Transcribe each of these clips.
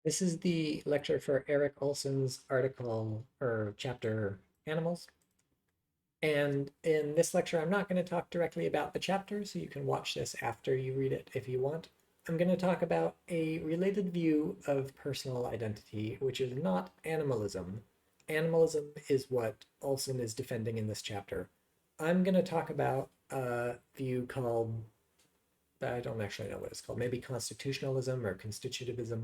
This is the lecture for Eric Olson's article or chapter Animals. And in this lecture, I'm not going to talk directly about the chapter, so you can watch this after you read it if you want. I'm going to talk about a related view of personal identity, which is not animalism. Animalism is what Olson is defending in this chapter. I'm going to talk about a view called, I don't actually know what it's called, maybe constitutionalism or constitutivism.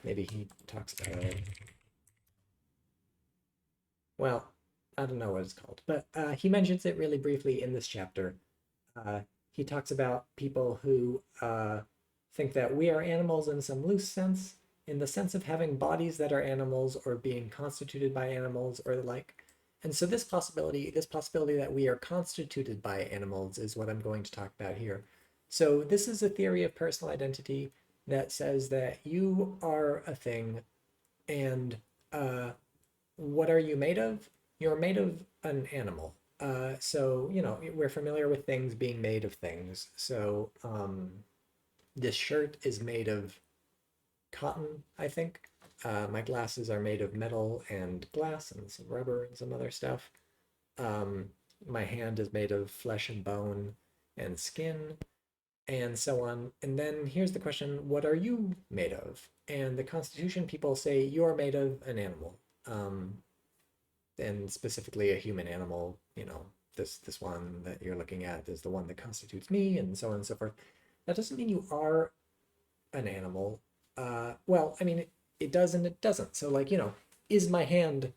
Maybe he talks about it. Well, I don't know what it's called, but he mentions it really briefly in this chapter. Uh, he talks about people who think that we are animals in some loose sense, in the sense of having bodies that are animals or being constituted by animals or the like. And so this possibility that we are constituted by animals is what I'm going to talk about here. So this is a theory of personal identity that says that you are a thing and what are you made of? You're made of an animal. So, we're familiar with things being made of things. So, this shirt is made of cotton, I think. My glasses are made of metal and glass and some rubber and some other stuff. Um, my hand is made of flesh and bone and skin and so on. And then here's the question, what are you made of? And the Constitution people say you're made of an animal. And specifically a human animal, this one that you're looking at is the one that constitutes me, and so on and so forth. That doesn't mean you are an animal. Well, I mean, it does and it doesn't. So, like, is my hand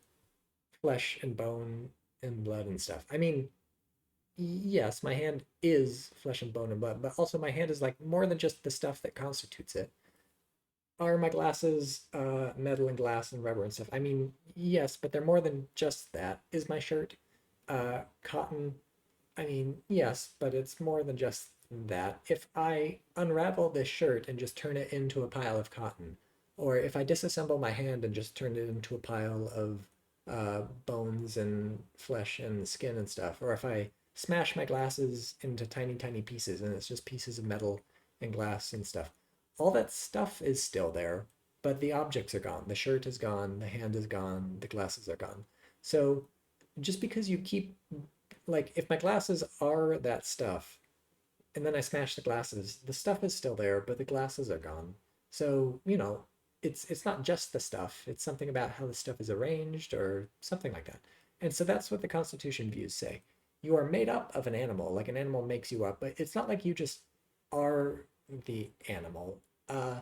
flesh and bone and blood and stuff? I mean, yes, my hand is flesh and bone and blood, but also my hand is like more than just the stuff that constitutes it. Are my glasses metal and glass and rubber and stuff? I mean, yes, but they're more than just that. Is my shirt cotton? I mean, yes, but it's more than just that. If I unravel this shirt and just turn it into a pile of cotton, or if I disassemble my hand and just turn it into a pile of bones and flesh and skin and stuff, or if I smash my glasses into tiny, tiny pieces and it's just pieces of metal and glass and stuff, all that stuff is still there, but the objects are gone. The shirt is gone, the hand is gone, the glasses are gone. So just because you keep, like, if my glasses are that stuff and then I smash the glasses, the stuff is still there, but the glasses are gone. So, it's not just the stuff, it's something about how the stuff is arranged or something like that. And so that's what the Constitution views say. You are made up of an animal, like an animal makes you up, but it's not like you just are the animal. Uh,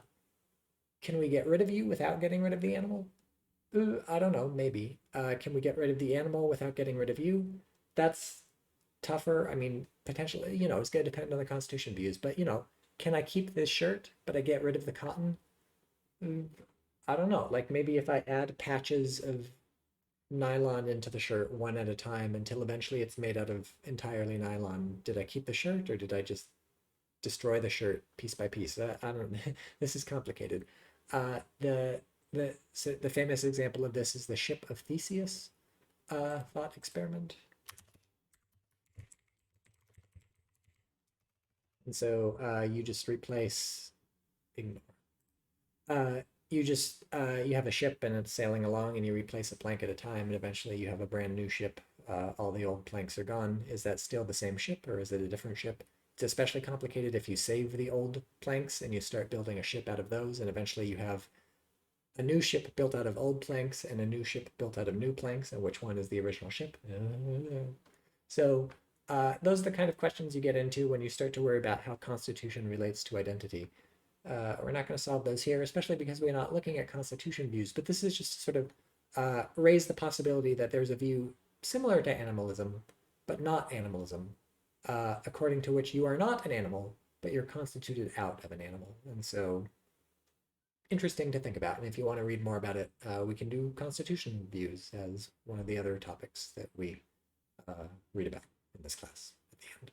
can we get rid of you without getting rid of the animal? I don't know, maybe. Can we get rid of the animal without getting rid of you? That's tougher. I mean, potentially, it's going to depend on the Constitution views, but, can I keep this shirt, but I get rid of the cotton? Mm, I don't know. Like maybe if I add patches of nylon into the shirt one at a time until eventually it's made out of entirely nylon, did I keep the shirt or did I just destroy the shirt piece by piece? I don't. This is complicated. The famous example of this is the ship of Theseus thought experiment. And so you just replace ignore. Uh, you have a ship and it's sailing along, and you replace a plank at a time, and eventually you have a brand new ship. All the old planks are gone. Is that still the same ship, or is it a different ship? It's especially complicated if you save the old planks and you start building a ship out of those, and eventually you have a new ship built out of old planks and a new ship built out of new planks, and which one is the original ship? So those are the kind of questions you get into when you start to worry about how constitution relates to identity. We're not going to solve those here, especially because we're not looking at constitution views, but this is just to sort of raise the possibility that there's a view similar to animalism, but not animalism, according to which you are not an animal, but you're constituted out of an animal. And so interesting to think about. And if you want to read more about it, we can do constitution views as one of the other topics that we read about in this class at the end.